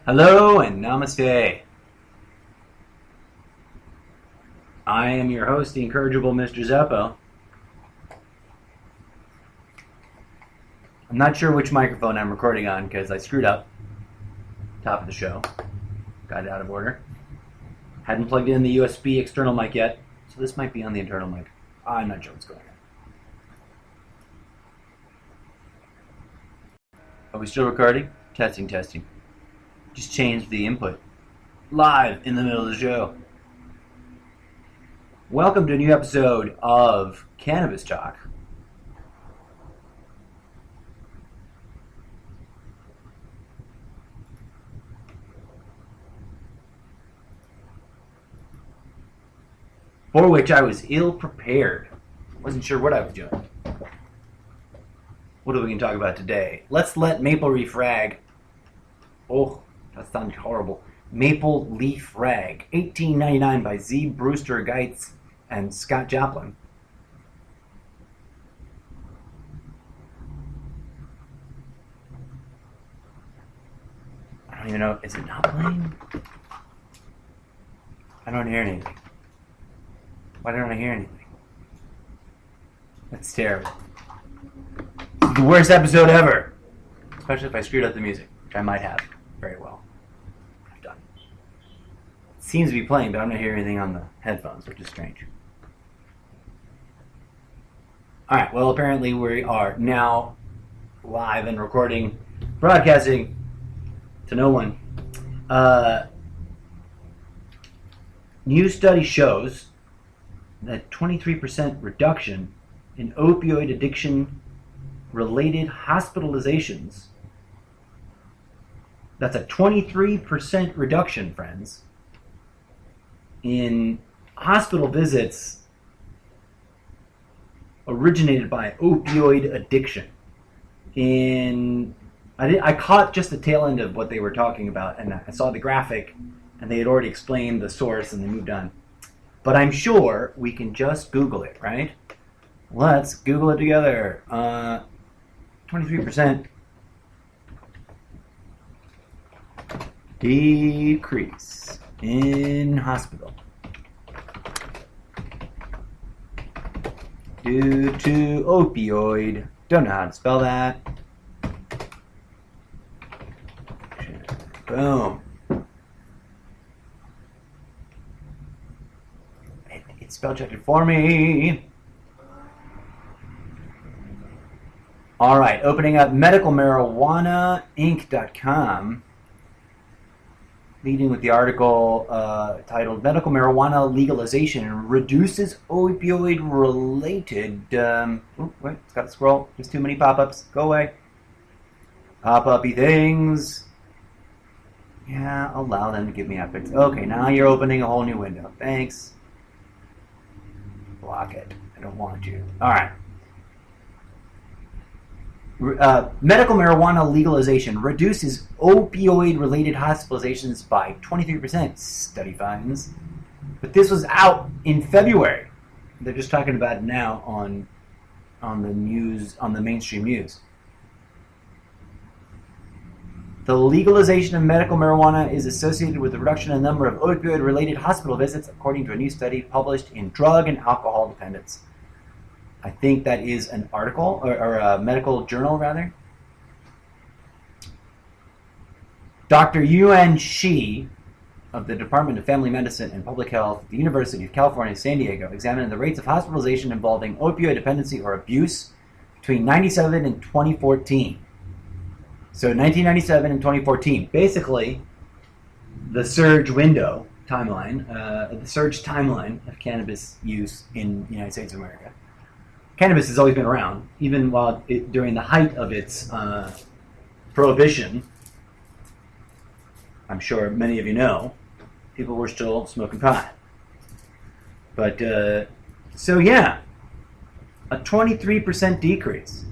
Hello and namaste. I am your host, the incorrigible Mr. Zeppo. I'm not sure which microphone I'm recording on because I screwed up. Top of the show. Got it out of order. Hadn't plugged in the USB external mic yet, so this might be on the internal mic. I'm not sure what's going on. Are we still recording? Testing. Just changed the input. Live in the middle of the show. Welcome to a new episode of Cannabis Talk. For which I was ill prepared. Wasn't sure what I was doing. What are we going to talk about today? Let's let Maple Leaf Rag. Oh, that sounded horrible. Maple Leaf Rag, $18.99 by Z. Brewster Geitz and Scott Joplin. I don't even know. Is it not playing? I don't hear anything. Why don't I hear anything? That's terrible. The worst episode ever. Especially if I screwed up the music, which I might have very well. I've done. It seems to be playing, but I'm not hearing anything on the headphones, which is strange. Alright, well, apparently we are now live and recording, broadcasting to no one. New study shows that 23% reduction in opioid addiction-related hospitalizations. That's a 23% reduction, friends, in hospital visits originated by opioid addiction. I caught just the tail end of what they were talking about, and I saw the graphic, and they had already explained the source, and they moved on. But I'm sure we can just Google it, right? Let's Google it together. 23% decrease in hospital due to opioid. Don't know how to spell that. Boom. It spell checked it for me. All right, opening up medicalmarijuanainc.com, leading with the article titled "Medical Marijuana Legalization Reduces Opioid-Related." Wait, it's got to scroll. There's too many pop-ups. Go away. Pop-uppy things. Yeah, allow them to give me epics. Okay, now you're opening a whole new window. Thanks. Block it. I don't want you. All right. Medical marijuana legalization reduces opioid-related hospitalizations by 23%, study finds. But this was out in February. They're just talking about it now on the news, on the mainstream news. The legalization of medical marijuana is associated with a reduction in the number of opioid-related hospital visits, according to a new study published in Drug and Alcohol Dependence. I think that is an article, or a medical journal, rather. Dr. Yuan Shi of the Department of Family Medicine and Public Health at the University of California, San Diego, examined the rates of hospitalization involving opioid dependency or abuse between 1997 and 2014. So 1997 and 2014, basically the surge window timeline, the surge timeline of cannabis use in the United States of America. Cannabis has always been around, even while during the height of its prohibition. I'm sure many of you know, people were still smoking pot. But, so yeah, a 23% decrease.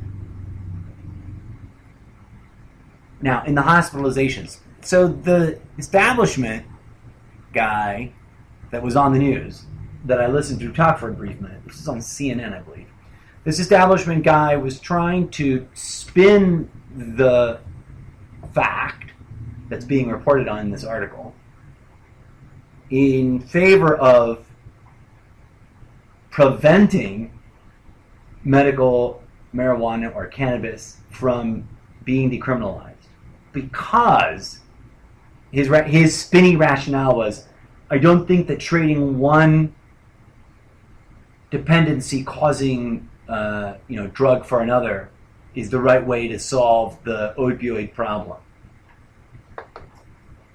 Now, in the hospitalizations. So the establishment guy that was on the news, that I listened to talk for a brief minute, this is on CNN, I believe. This establishment guy was trying to spin the fact that's being reported on in this article in favor of preventing medical marijuana or cannabis from being decriminalized, because his spinny rationale was, I don't think that trading one dependency causing drug for another is the right way to solve the opioid problem.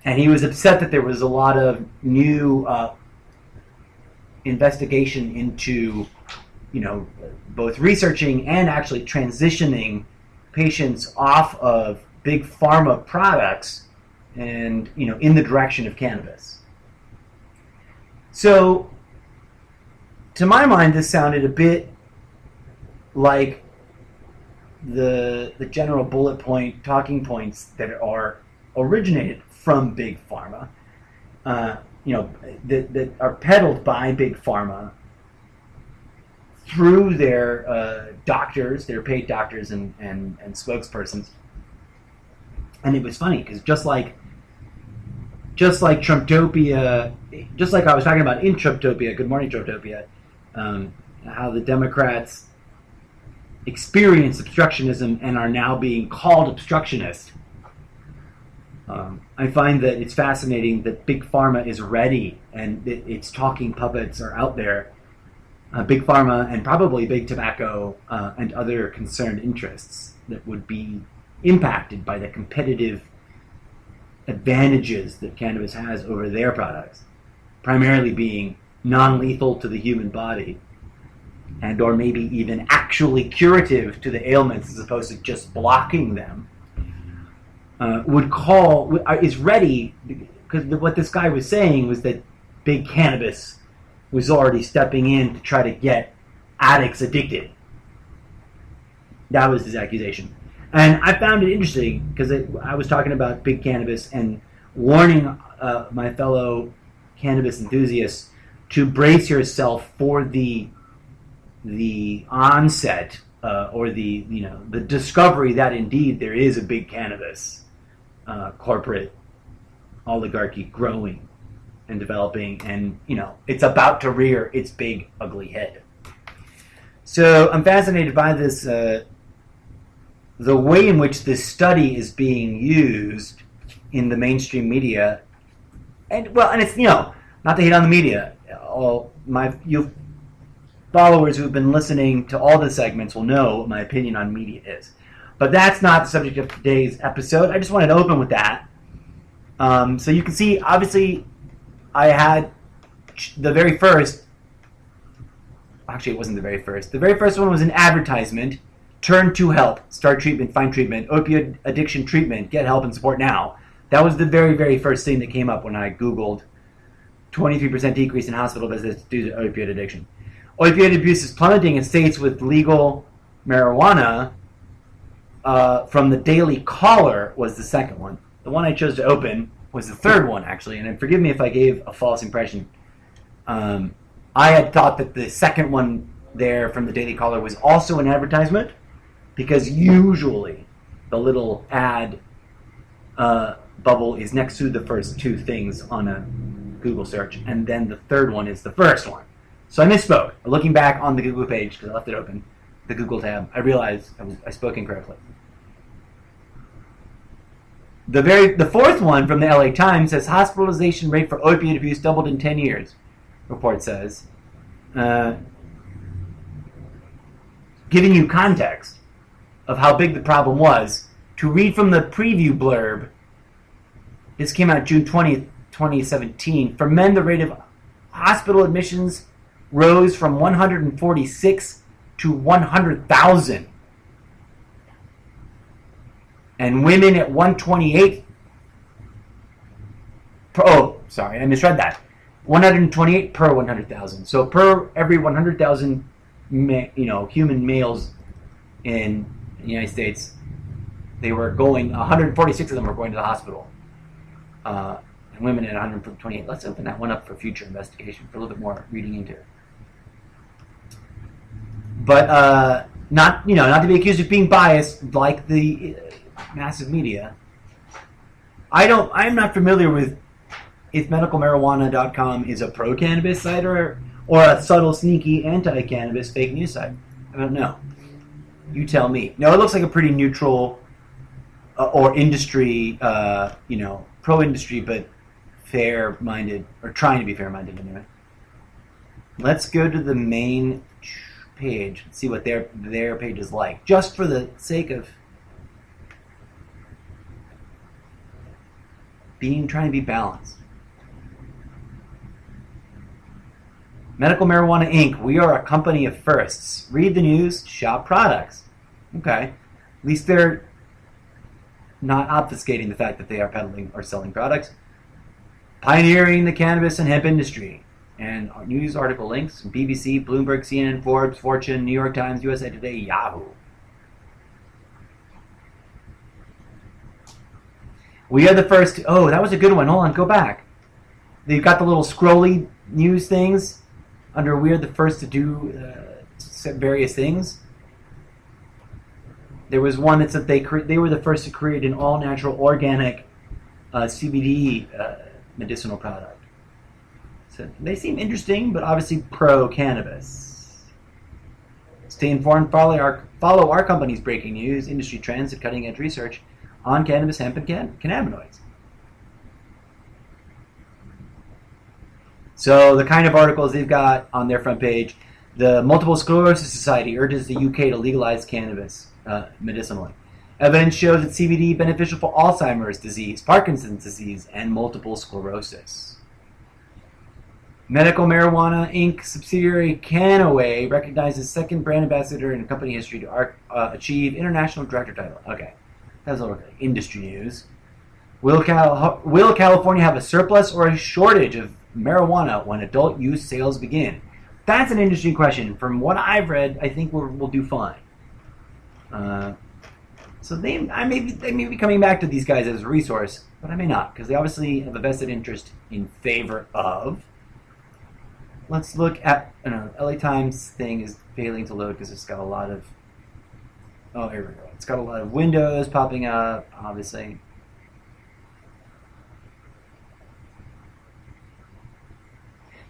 And he was upset that there was a lot of new investigation into, both researching and actually transitioning patients off of big pharma products and, in the direction of cannabis. So, to my mind, this sounded a bit like the general bullet point talking points that are originated from big pharma, that are peddled by big pharma through their doctors, their paid doctors and spokespersons. And it was funny because just like Trumptopia, just like I was talking about in Trumptopia, Good Morning Trumptopia, how the Democrats experienced obstructionism and are now being called obstructionists. I find that it's fascinating that Big Pharma is ready and its talking puppets are out there. Big Pharma and probably Big Tobacco and other concerned interests that would be impacted by the competitive advantages that cannabis has over their products, primarily being non-lethal to the human body and or maybe even actually curative to the ailments as opposed to just blocking them, is ready, because what this guy was saying was that big cannabis was already stepping in to try to get addicts addicted. That was his accusation. And I found it interesting because I was talking about big cannabis and warning my fellow cannabis enthusiasts to brace yourself for the onset or the discovery that indeed there is a big cannabis corporate oligarchy growing and developing, and it's about to rear its big ugly head. So I'm fascinated by this, the way in which this study is being used in the mainstream media, and it's not to hate on the media. All you followers who've been listening to all the segments will know what my opinion on media is. But that's not the subject of today's episode. I just wanted to open with that. So you can see, obviously, I had the very first... Actually, it wasn't the very first. The very first one was an advertisement. Turn to help. Start treatment. Find treatment. Opioid addiction treatment. Get help and support now. That was the very, very first thing that came up when I Googled 23% decrease in hospital visits due to opioid addiction. Opioid abuse is plummeting in states with legal marijuana. From the Daily Caller was the second one. The one I chose to open was the third one, actually. And forgive me if I gave a false impression. I had thought that the second one there from the Daily Caller was also an advertisement, because usually the little ad bubble is next to the first two things on a Google search, and then the third one is the first one. So I misspoke. Looking back on the Google page, because I left it open, the Google tab, I realized I spoke incorrectly. The fourth one from the LA Times says hospitalization rate for opioid abuse doubled in 10 years, report says. Giving you context of how big the problem was, to read from the preview blurb, this came out June 20th, 2017. For men, the rate of hospital admissions rose from 146 to 100,000. And women at 128. I misread that. 128 per 100,000. So per every 100,000, human males in the United States, they were going. 146 of them were going to the hospital. And women at 128. Let's open that one up for future investigation, for a little bit more reading into it. But not to be accused of being biased like the massive media. I'm not familiar with if medicalmarijuana.com is a pro-cannabis site or a subtle, sneaky anti-cannabis fake news site. I don't know. You tell me. No, it looks like a pretty neutral or industry, pro-industry, but fair-minded, or trying to be fair-minded anyway. Let's go to the main page and see what their page is like, just for the sake of trying to be balanced. Medical Marijuana Inc. We are a company of firsts. Read the news, shop products. Okay. At least they're not obfuscating the fact that they are peddling or selling products. Pioneering the cannabis and hemp industry. And our news article links from BBC, Bloomberg, CNN, Forbes, Fortune, New York Times, USA Today, Yahoo. We are the first. Oh, that was a good one. Hold on, go back. They've got the little scrolly news things under we are the first to do various things. There was one that said they were the first to create an all-natural, organic CBD medicinal product. So they seem interesting, but obviously pro-cannabis. Stay informed. Follow our company's breaking news, industry trends, and cutting-edge research on cannabis, hemp, and cannabinoids. So the kind of articles they've got on their front page: the Multiple Sclerosis Society urges the UK to legalize cannabis medicinally. Evidence shows that CBD beneficial for Alzheimer's disease, Parkinson's disease, and multiple sclerosis. Medical Marijuana Inc. subsidiary Canaway recognizes second brand ambassador in company history to achieve international director title. Okay, that's all industry news. Will California have a surplus or a shortage of marijuana when adult use sales begin? That's an interesting question. From what I've read, I think we'll do fine. So they may be coming back to these guys as a resource, but I may not, because they obviously have a vested interest in favor of. Let's look at, LA Times thing is failing to load because it's got a lot of, here we go. It's got a lot of windows popping up, obviously.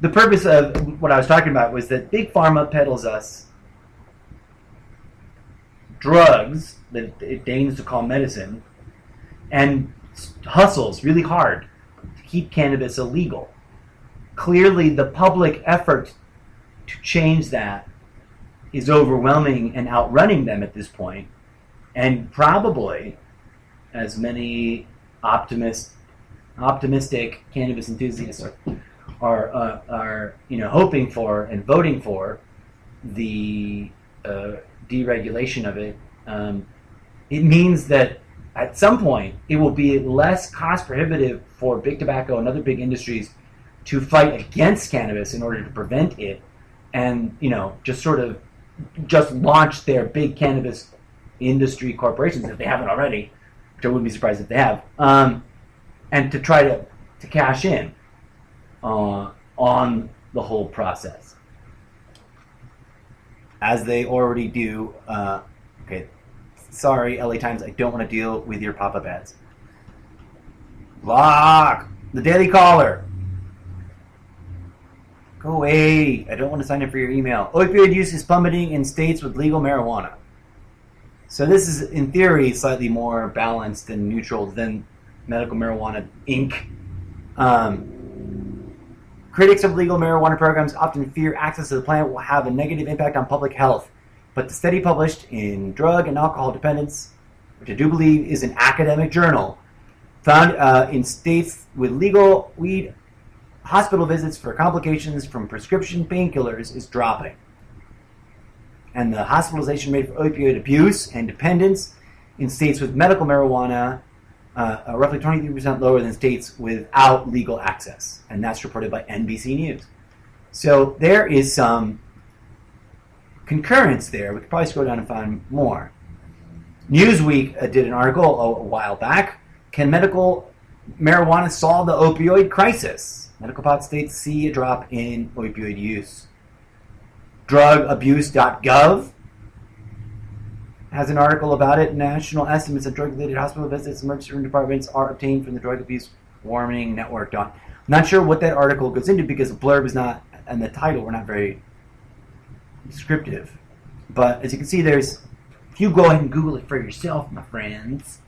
The purpose of what I was talking about was that Big Pharma peddles us drugs that it deigns to call medicine and hustles really hard to keep cannabis illegal. Clearly, the public effort to change that is overwhelming and outrunning them at this point, and probably, as many optimistic cannabis enthusiasts are hoping for and voting for the deregulation of it, it means that at some point it will be less cost prohibitive for big tobacco and other big industries to fight against cannabis in order to prevent it, and just launch their big cannabis industry corporations if they haven't already, which I wouldn't be surprised if they have, and to try to cash in on the whole process, as they already do. Okay, sorry, LA Times, I don't want to deal with your pop-up ads. Block the Daily Caller. Go away. I don't want to sign up for your email. Opioid use is plummeting in states with legal marijuana. So this is, in theory, slightly more balanced and neutral than Medical Marijuana Inc. Critics of legal marijuana programs often fear access to the plant will have a negative impact on public health. But the study published in Drug and Alcohol Dependence, which I do believe is an academic journal, found in states with legal weed, hospital visits for complications from prescription painkillers is dropping. And the hospitalization rate for opioid abuse and dependence in states with medical marijuana roughly 23% lower than states without legal access. And that's reported by NBC News. So there is some concurrence there. We could probably scroll down and find more. Newsweek did an article a while back. Can medical marijuana solve the opioid crisis? Medical pot states see a drop in opioid use. Drugabuse.gov. has an article about it. National estimates of drug-related hospital visits, emergency room departments are obtained from the Drug Abuse Warning Network. I'm not sure what that article goes into because the blurb is not, and the title were not very descriptive. But as you can see, if you go ahead and Google it for yourself, my friends,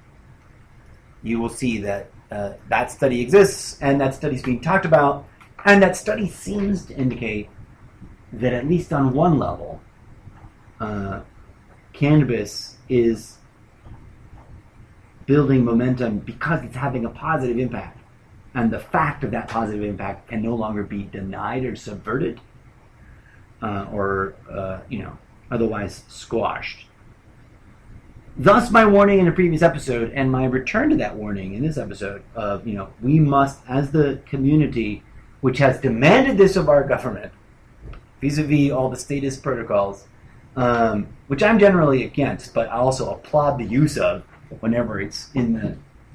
you will see that that study exists, and that study is being talked about, and that study seems to indicate that at least on one level, cannabis is building momentum because it's having a positive impact. And the fact of that positive impact can no longer be denied or subverted or otherwise squashed. Thus my warning in a previous episode and my return to that warning in this episode of, we must, as the community, which has demanded this of our government, vis-a-vis all the statist protocols, which I'm generally against, but I also applaud the use of whenever it's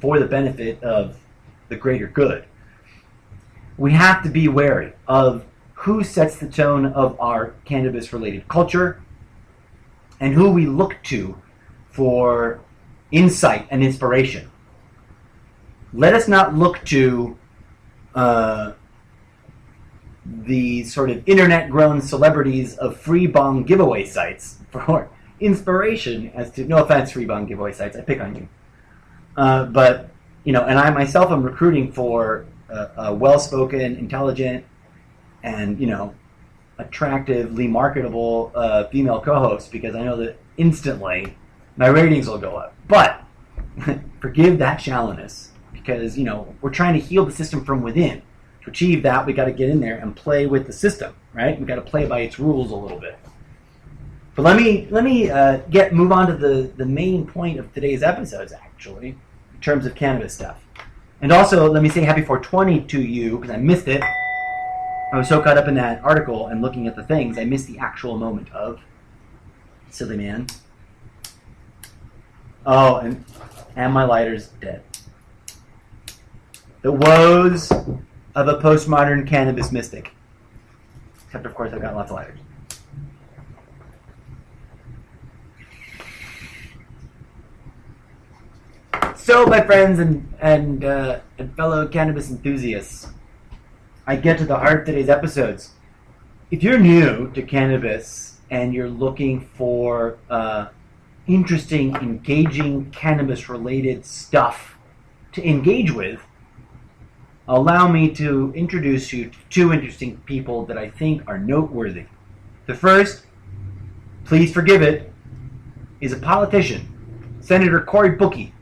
for the benefit of the greater good. We have to be wary of who sets the tone of our cannabis-related culture and who we look to for insight and inspiration. Let us not look to the sort of internet-grown celebrities of free bong giveaway sites for inspiration as to, no offense, free bong giveaway sites, I pick on you. But, and I myself am recruiting for a well-spoken, intelligent, and, attractively marketable female co-host because I know that instantly my ratings will go up. But forgive that shallowness because, we're trying to heal the system from within. To achieve that, we got to get in there and play with the system, right? We got to play by its rules a little bit. But let me move on to the main point of today's episodes, actually, in terms of cannabis stuff. And also, let me say happy 420 to you because I missed it. I was so caught up in that article and looking at the things, I missed the actual moment of silly man. Oh, and my lighter's dead. The woes of a postmodern cannabis mystic. Except, of course, I've got lots of lighters. So, my friends and fellow cannabis enthusiasts, I get to the heart of today's episodes. If you're new to cannabis and you're looking for interesting, engaging cannabis-related stuff to engage with, allow me to introduce you to two interesting people that I think are noteworthy. The first, please forgive it, is a politician, Senator Cory Booker.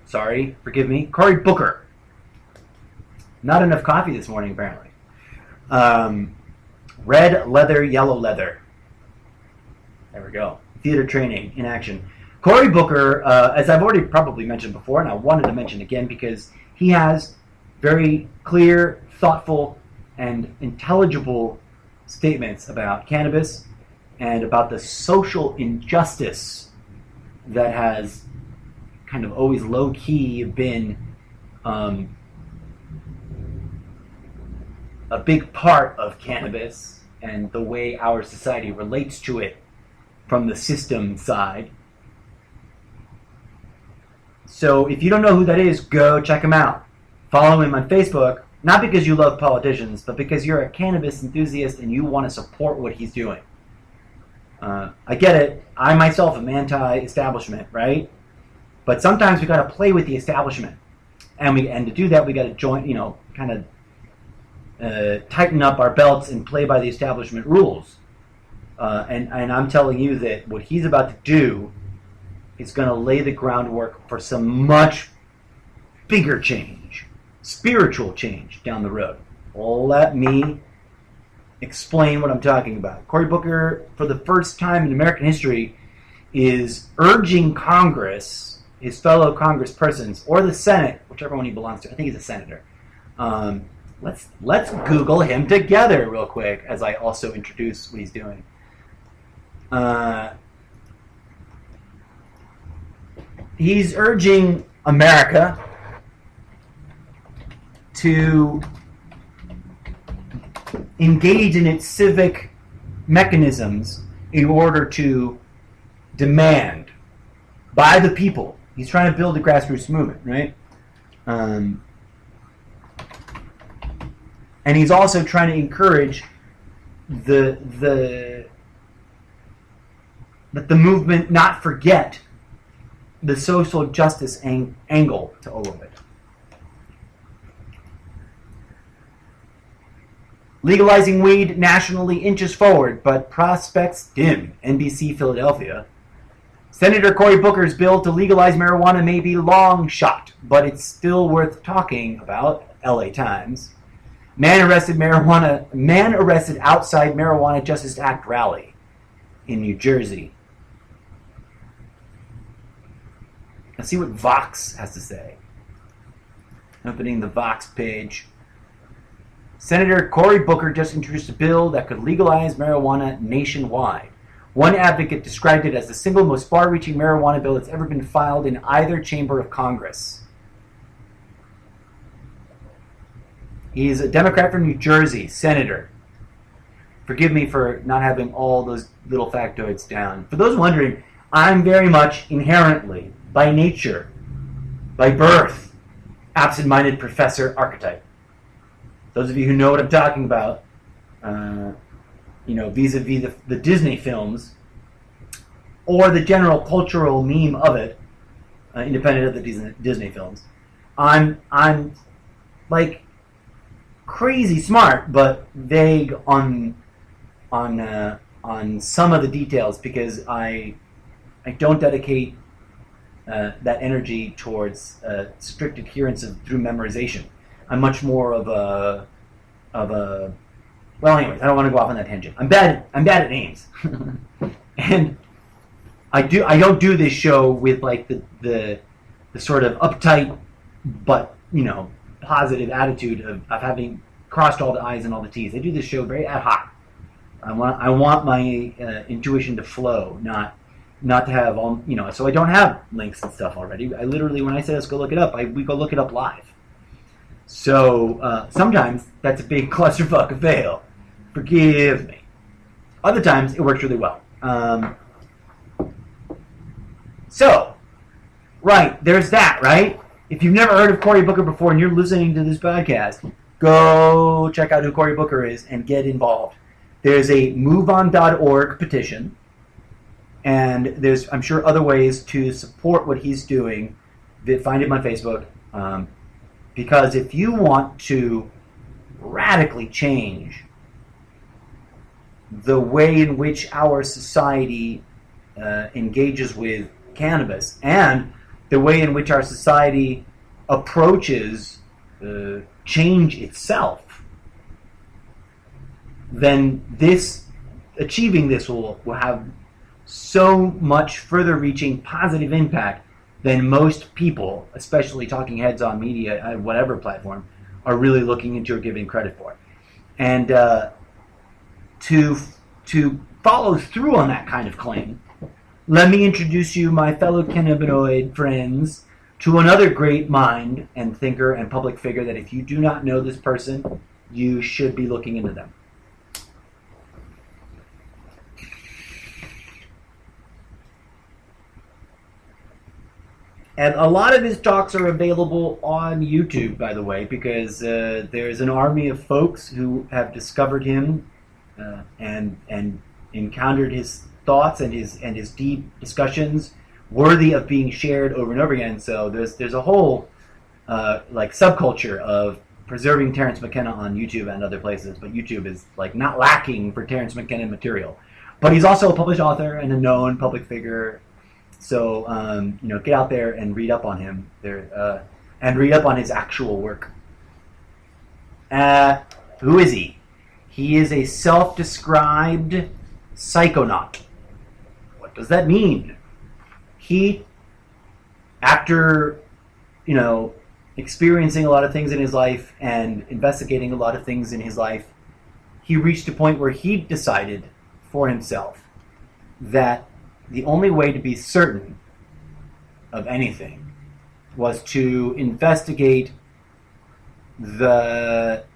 Sorry, forgive me, Cory Booker. Not enough coffee this morning, apparently. Red leather, yellow leather. There we go. Theater training in action. Cory Booker, as I've already probably mentioned before, and I wanted to mention again because he has very clear, thoughtful, and intelligible statements about cannabis and about the social injustice that has kind of always low-key been a big part of cannabis and the way our society relates to it from the system side. So if you don't know who that is, go check him out. Follow him on Facebook, not because you love politicians, but because you're a cannabis enthusiast and you want to support what he's doing. I get it. I myself am anti-establishment, right? But sometimes we got to play with the establishment, and to do that we got to join, kind of tighten up our belts and play by the establishment rules. And I'm telling you that what he's about to do is going to lay the groundwork for some much bigger change, spiritual change down the road. Let me explain what I'm talking about. Cory Booker, for the first time in American history, is urging Congress, his fellow congresspersons, or the Senate, whichever one he belongs to. I think he's a senator. Let's Google him together real quick as I also introduce what he's doing. He's urging America to engage in its civic mechanisms in order to demand by the people. He's trying to build a grassroots movement, right? And he's also trying to encourage that the movement not forget the social justice angle to all of it. Legalizing weed nationally inches forward, but prospects dim. NBC Philadelphia. Senator Cory Booker's bill to legalize marijuana may be long shot, but it's still worth talking about. LA Times. Man arrested outside Marijuana Justice Act rally in New Jersey. Let's see what Vox has to say. Opening the Vox page. Senator Cory Booker just introduced a bill that could legalize marijuana nationwide. One advocate described it as the single most far-reaching marijuana bill that's ever been filed in either chamber of Congress. He's a Democrat from New Jersey, senator. Forgive me for not having all those little factoids down. For those wondering, I'm very much inherently, by nature, by birth, absent-minded professor archetype. Those of you who know what I'm talking about, vis-a-vis the Disney films, or the general cultural meme of it, independent of the Disney films, I'm like crazy smart, but vague on some of the details because I don't dedicate that energy towards strict adherence through memorization. I'm much more of a well, anyways, I don't want to go off on that tangent. I'm bad at names, and I don't do this show with like the sort of uptight but positive attitude of having crossed all the I's and all the T's. I do this show very ad hoc. I want my intuition to flow, not to have all So I don't have links and stuff already. I literally, when I say let's go look it up, we go look it up live. So sometimes that's a big clusterfuck of fail. Forgive me. Other times it works really well. So, right, there's that, right? If you've never heard of Cory Booker before and you're listening to this podcast, go check out who Cory Booker is and get involved. There's a moveon.org petition, and there's, I'm sure, other ways to support what he's doing. Find him on Facebook. Because if you want to radically change the way in which our society engages with cannabis and the way in which our society approaches change itself, then achieving this will have so much further reaching positive impact than most people, especially talking heads on media, whatever platform, are really looking into or giving credit for. And to follow through on that kind of claim, let me introduce you, my fellow cannabinoid friends, to another great mind and thinker and public figure that if you do not know this person, you should be looking into them. And a lot of his talks are available on YouTube, by the way, because there's an army of folks who have discovered him and encountered his thoughts and his deep discussions worthy of being shared over and over again. So there's a whole subculture of preserving Terence Mckenna on YouTube and other places, but YouTube is like not lacking for Terence Mckenna material. But he's also a published author and a known public figure. So, get out there and read up on him and read up on his actual work. Who is he? He is a self-described psychonaut. What does that mean? He, after, experiencing a lot of things in his life and investigating a lot of things in his life, he reached a point where he decided for himself that the only way to be certain of anything was to investigate what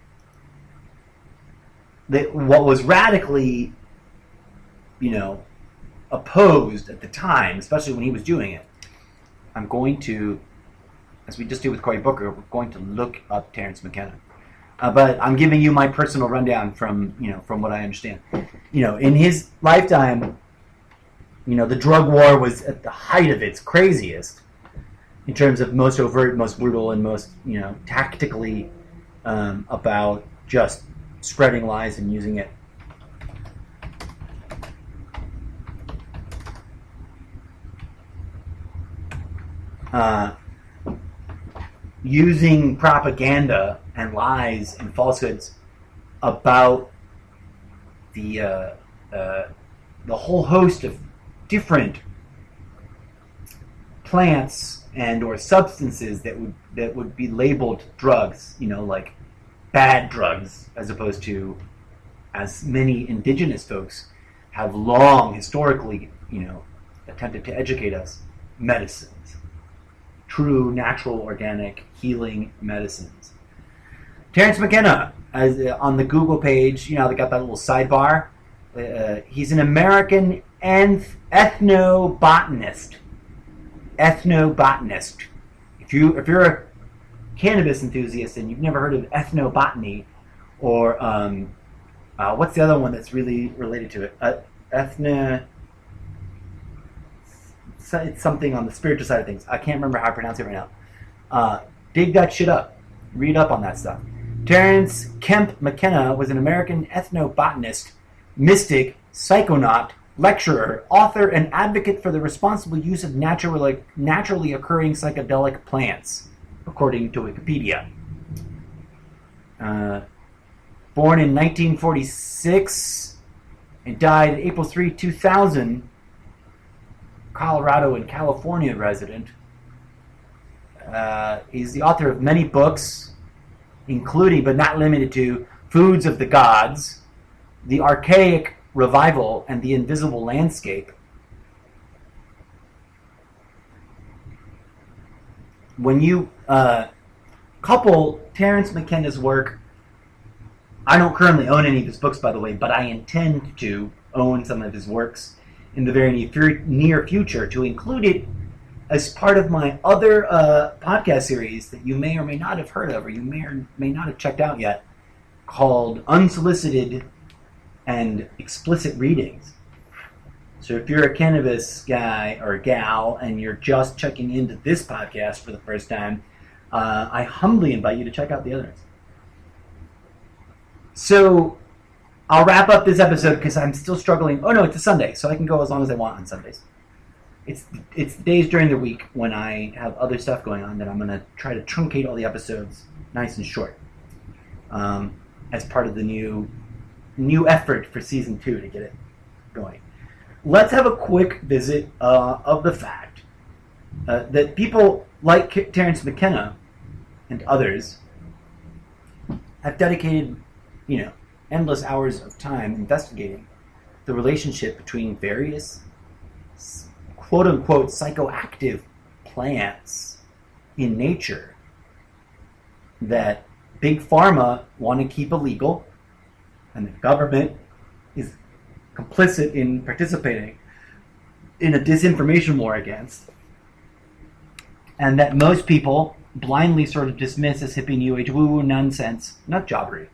was radically, opposed at the time, especially when he was doing it, I'm going to, as we just did with Cory Booker, we're going to look up Terence Mckenna. But I'm giving you my personal rundown from what I understand. In his lifetime, the drug war was at the height of its craziest in terms of most overt, most brutal, and most tactically about just spreading lies and using it. Using propaganda and lies and falsehoods about the whole host of different plants and or substances that would be labeled drugs, like bad drugs, as opposed to, as many indigenous folks have long historically, attempted to educate us, medicines. True, natural, organic, healing medicines. Terence Mckenna, on the Google page, they got that little sidebar. He's an American ethnobotanist. Ethnobotanist. If you're a cannabis enthusiast and you've never heard of ethnobotany, or what's the other one that's really related to it? It's something on the spiritual side of things. I can't remember how I pronounce it right now. Dig that shit up. Read up on that stuff. Terence Kemp McKenna was an American ethnobotanist, mystic, psychonaut, lecturer, author, and advocate for the responsible use of naturally occurring psychedelic plants, according to Wikipedia. Born in 1946 and died April 3, 2000, Colorado and California resident. He's the author of many books, including but not limited to Foods of the Gods, The Archaic Revival, and The Invisible Landscape. When you couple Terence McKenna's work, I don't currently own any of his books, by the way, but I intend to own some of his works in the very near future, to include it as part of my other podcast series that you may or may not have heard of, or you may or may not have checked out yet, called Unsolicited and Explicit Readings. So if you're a cannabis guy or gal and you're just checking into this podcast for the first time, I humbly invite you to check out the others. So I'll wrap up this episode because I'm still struggling. Oh no, it's a Sunday, so I can go as long as I want on Sundays. It's the days during the week when I have other stuff going on that I'm going to try to truncate all the episodes nice and short, as part of the new effort for season 2 to get it going. Let's have a quick visit of the fact that people like Terence McKenna and others have dedicated, endless hours of time investigating the relationship between various quote-unquote psychoactive plants in nature that Big Pharma want to keep illegal, and the government is complicit in participating in a disinformation war against, and that most people blindly sort of dismiss as hippie new age woo-woo nonsense, nut jobbery.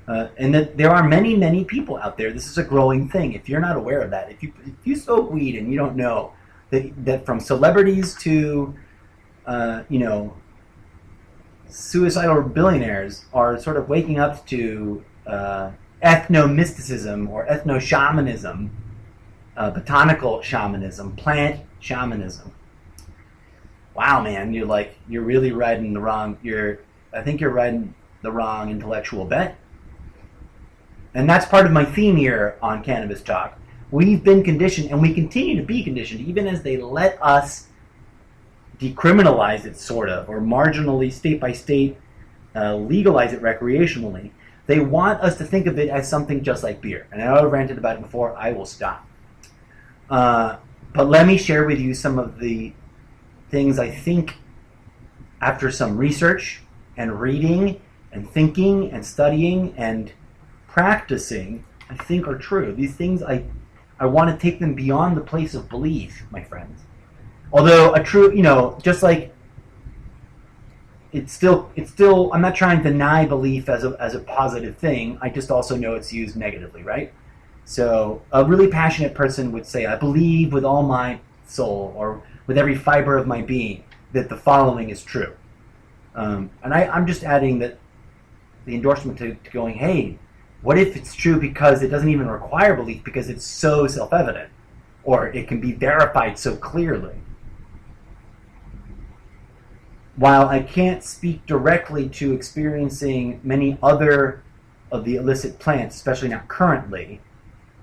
And that there are many, many people out there. This is a growing thing. If you're not aware of that, if you smoke weed and you don't know that from celebrities to, suicidal billionaires are sort of waking up to ethno-mysticism or ethno-shamanism, botanical shamanism, plant shamanism. Wow, man, you're really riding the wrong. I think you're riding the wrong intellectual bet. And that's part of my theme here on Cannabis Talk. We've been conditioned, and we continue to be conditioned, even as they let us decriminalize it, sort of, or marginally, state by state, legalize it recreationally. They want us to think of it as something just like beer. And I know I've ranted about it before. I will stop. But let me share with you some of the things I think, after some research and reading and thinking and studying and practicing, I think are true. These things, I want to take them beyond the place of belief, my friends. Although a true, just like it's still, I'm not trying to deny belief as a positive thing. I just also know it's used negatively, right? So a really passionate person would say, I believe with all my soul or with every fiber of my being that the following is true. And I'm just adding that the endorsement to going, hey, what if it's true because it doesn't even require belief because it's so self-evident, or it can be verified so clearly? While I can't speak directly to experiencing many other of the illicit plants, especially not currently,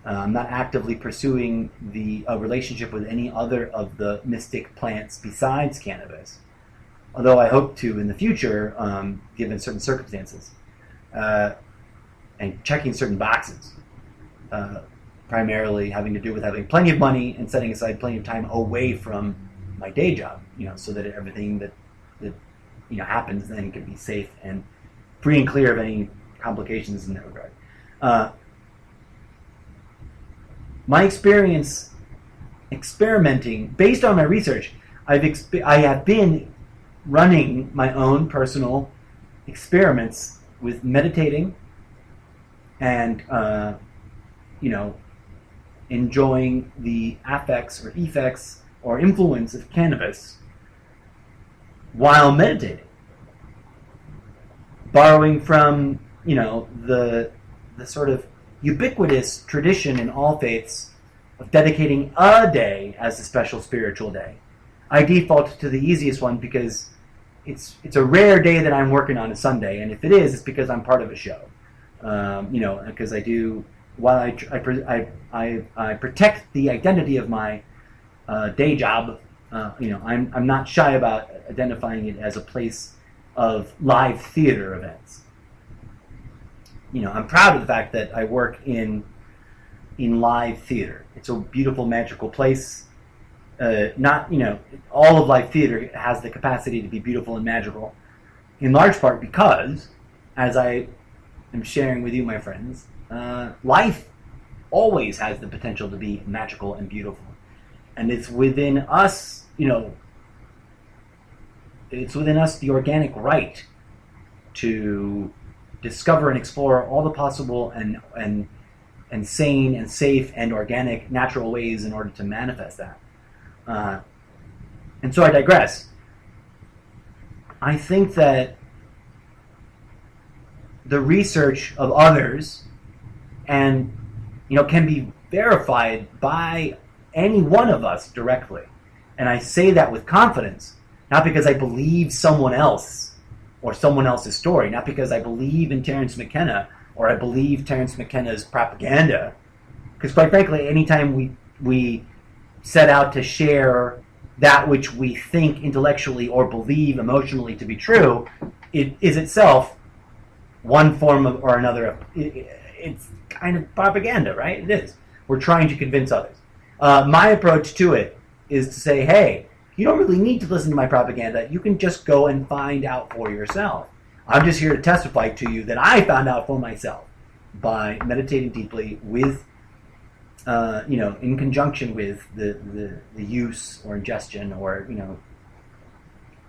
I'm not actively pursuing the relationship with any other of the mystic plants besides cannabis, although I hope to in the future, given certain circumstances, and checking certain boxes, primarily having to do with having plenty of money and setting aside plenty of time away from my day job, so that everything that happens then can be safe and free and clear of any complications in that regard. My experience experimenting, based on my research, I have been running my own personal experiments with meditating and, enjoying the affects or effects or influence of cannabis while meditating, borrowing from the sort of ubiquitous tradition in all faiths of dedicating a day as a special spiritual day. I default to the easiest one because it's a rare day that I'm working on a Sunday, and if it is, it's because I'm part of a show. Because I do, while I protect the identity of my day job. I'm not shy about identifying it as a place of live theater events. I'm proud of the fact that I work in live theater. It's a beautiful, magical place. All of live theater has the capacity to be beautiful and magical, in large part because, as I am sharing with you, my friends, life always has the potential to be magical and beautiful. And it's within us, it's within us the organic right to discover and explore all the possible and sane and safe and organic natural ways in order to manifest that. And so I digress. I think that the research of others and can be verified by any one of us directly. And I say that with confidence, not because I believe someone else or someone else's story, not because I believe in Terence Mckenna or I believe Terence McKenna's propaganda. Because quite frankly, anytime we set out to share that which we think intellectually or believe emotionally to be true, it is itself one form of or another. It's kind of propaganda, right? It is. We're trying to convince others. My approach to it is to say, hey, you don't really need to listen to my propaganda. You can just go and find out for yourself. I'm just here to testify to you that I found out for myself by meditating deeply with, in conjunction with the use or ingestion or,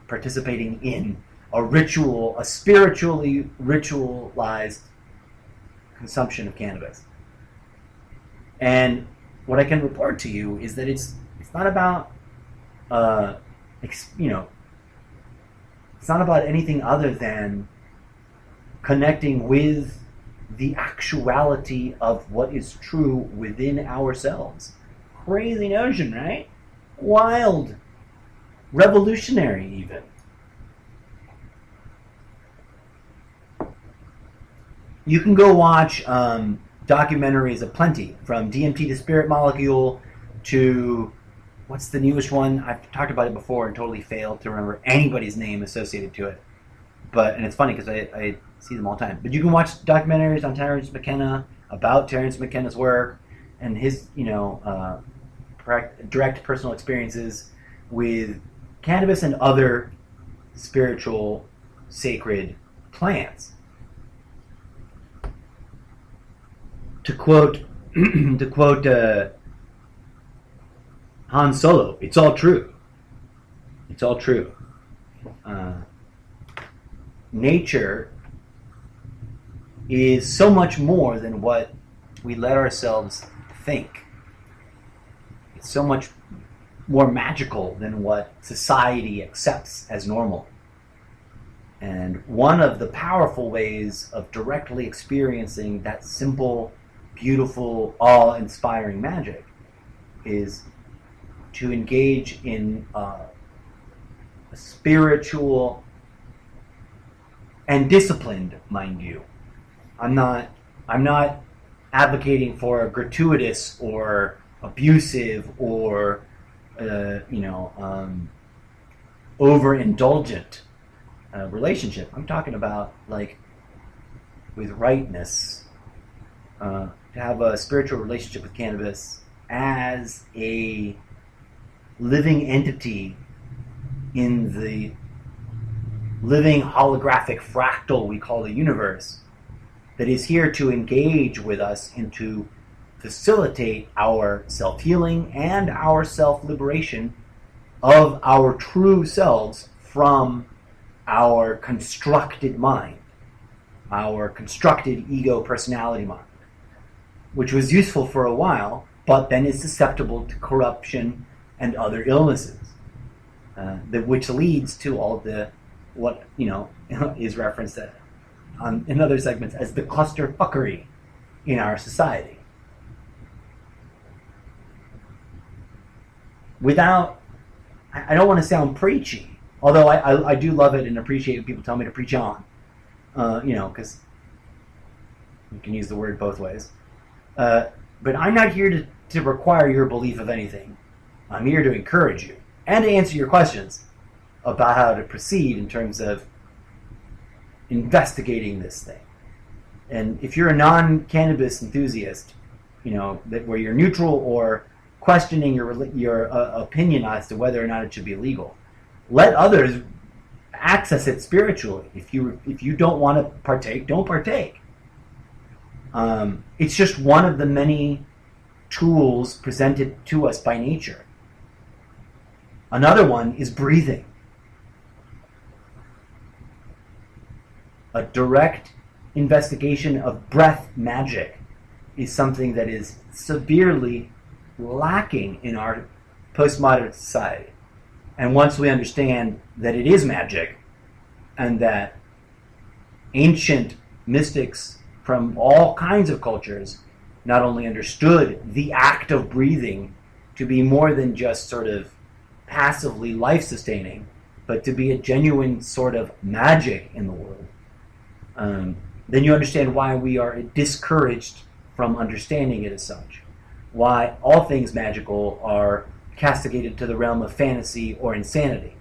participating in a ritual, a spiritually ritualized consumption of cannabis. And what I can report to you is that it's not about, it's not about anything other than connecting with the actuality of what is true within ourselves. Crazy notion, right? Wild. Revolutionary, even. You can go watch documentaries aplenty, from DMT to Spirit Molecule to, what's the newest one? I've talked about it before and totally failed to remember anybody's name associated to it. And it's funny because I see them all the time. But you can watch documentaries on Terence Mckenna, about Terence McKenna's work and his, direct personal experiences with cannabis and other spiritual, sacred plants. To quote Han Solo, it's all true. It's all true. Nature is so much more than what we let ourselves think. It's so much more magical than what society accepts as normal. And one of the powerful ways of directly experiencing that simple, beautiful, awe-inspiring magic is to engage in a spiritual and disciplined, mind you. I'm not advocating for a gratuitous or abusive or overindulgent relationship. I'm talking about like with rightness, to have a spiritual relationship with cannabis as a living entity in the living holographic fractal we call the universe, that is here to engage with us and to facilitate our self-healing and our self-liberation of our true selves from our constructed mind, our constructed ego personality mind, which was useful for a while, but then is susceptible to corruption and other illnesses, which leads to all the what is referenced in other segments as the cluster fuckery in our society. I don't want to sound preachy, although I do love it and appreciate when people tell me to preach on, because you can use the word both ways. But I'm not here to require your belief of anything. I'm here to encourage you and to answer your questions about how to proceed in terms of investigating this thing. And if you're a non-cannabis enthusiast, where you're neutral or questioning your opinion as to whether or not it should be legal, let others access it spiritually. If you don't want to partake, don't partake. It's just one of the many tools presented to us by nature. Another one is breathing. A direct investigation of breath magic is something that is severely lacking in our postmodern society. And once we understand that it is magic, and that ancient mystics from all kinds of cultures not only understood the act of breathing to be more than just sort of passively life-sustaining, but to be a genuine sort of magic in the world, then you understand why we are discouraged from understanding it as such. Why all things magical are castigated to the realm of fantasy or insanity.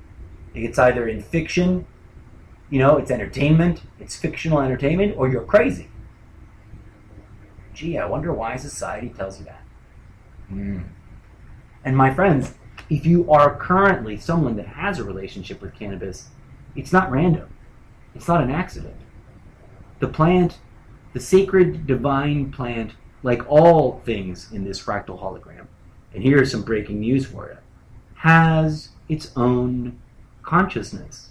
It's either in fiction, it's entertainment, it's fictional entertainment, or you're crazy. Gee, I wonder why society tells you that. And my friends, if you are currently someone that has a relationship with cannabis, it's not random. It's not an accident. The plant, the sacred divine plant, like all things in this fractal hologram, and here's some breaking news for you, has its own consciousness.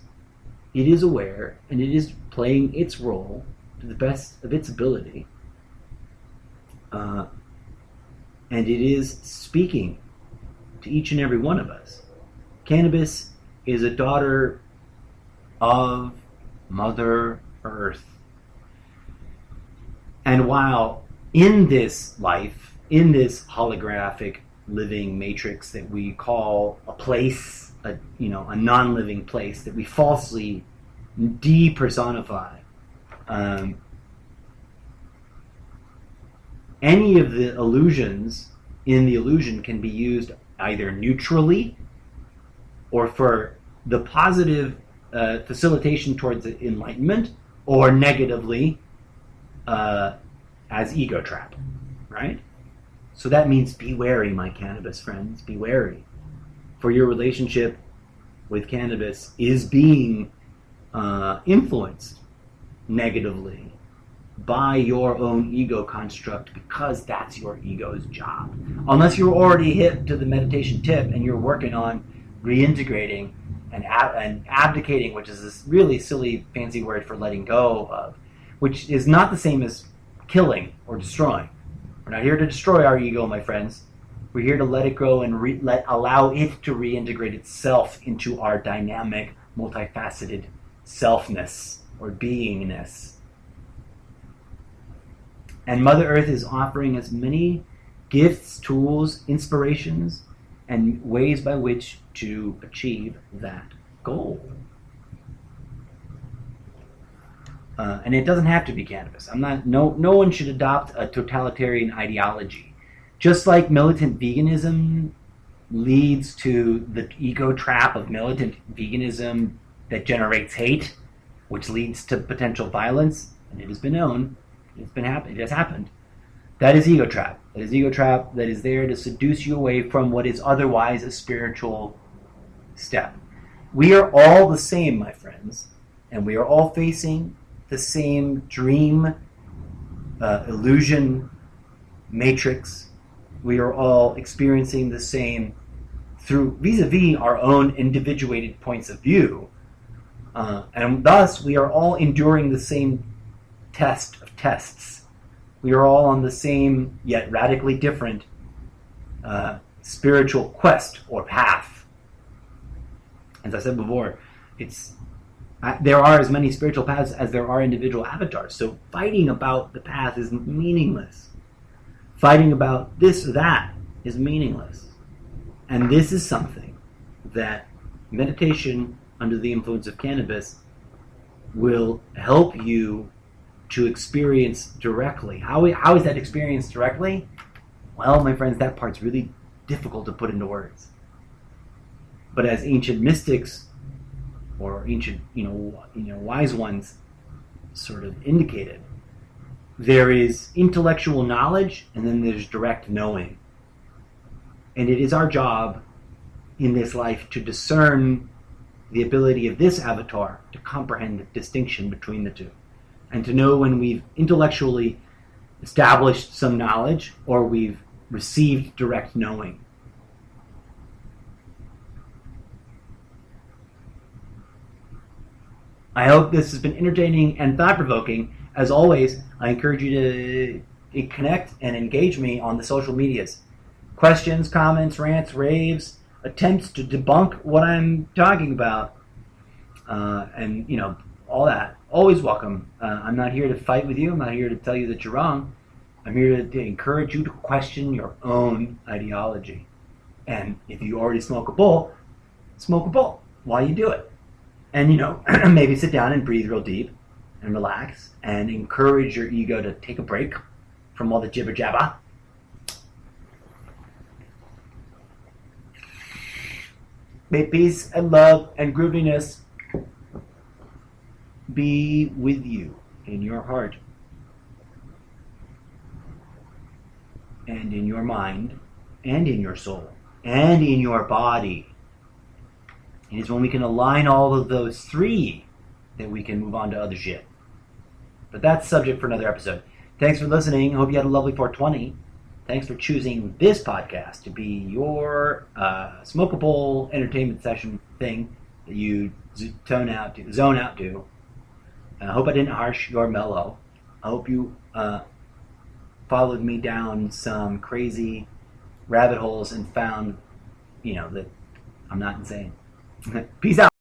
It is aware, and it is playing its role to the best of its ability, and it is speaking to each and every one of us. Cannabis is a daughter of Mother Earth. And while in this life, in this holographic living matrix that we call a place, a non-living place that we falsely depersonify, any of the illusions in the illusion can be used either neutrally or for the positive facilitation towards enlightenment, or negatively as ego trap, right? So that means be wary, my cannabis friends, be wary. For your relationship with cannabis is being influenced negatively by your own ego construct, because that's your ego's job. Unless you're already hip to the meditation tip and you're working on reintegrating and abdicating, which is this really silly fancy word for letting go of, which is not the same as killing or destroying. We're not here to destroy our ego, my friends. We're here to let it go and allow it to reintegrate itself into our dynamic, multifaceted selfness or beingness. And Mother Earth is offering us many gifts, tools, inspirations, and ways by which to achieve that goal. And it doesn't have to be cannabis. No one should adopt a totalitarian ideology. Just like militant veganism leads to the ego trap of militant veganism that generates hate, which leads to potential violence, and it has been known, it has happened. That is ego trap. That is ego trap that is there to seduce you away from what is otherwise a spiritual step. We are all the same, my friends, and we are all facing the same dream, illusion, matrix. We are all experiencing the same through vis-a-vis our own individuated points of view, and thus we are all enduring the same test of tests. We are all on the same yet radically different spiritual quest or path. As I said before, there are as many spiritual paths as there are individual avatars. So fighting about the path is meaningless. Fighting about this or that is meaningless. And this is something that meditation under the influence of cannabis will help you to experience directly. How is that experienced directly? Well, my friends, that part's really difficult to put into words. But as ancient mystics or ancient, wise ones sort of indicated, there is intellectual knowledge and then there's direct knowing. And it is our job in this life to discern the ability of this avatar to comprehend the distinction between the two, and to know when we've intellectually established some knowledge or we've received direct knowing. I hope this has been entertaining and thought-provoking. As always, I encourage you to connect and engage me on the social medias. Questions, comments, rants, raves, attempts to debunk what I'm talking about, and all that. Always welcome. I'm not here to fight with you. I'm not here to tell you that you're wrong. I'm here to encourage you to question your own ideology. And if you already smoke a bowl while you do it. And, maybe sit down and breathe real deep and relax and encourage your ego to take a break from all the jibber jabber. May peace and love and grooviness be with you in your heart and in your mind and in your soul and in your body. It is when we can align all of those three that we can move on to other shit. But that's subject for another episode. Thanks for listening. I hope you had a lovely 420. Thanks for choosing this podcast to be your smokable entertainment session thing that you zone out to. I hope I didn't harsh your mellow. I hope you followed me down some crazy rabbit holes and found, that I'm not insane. Peace out.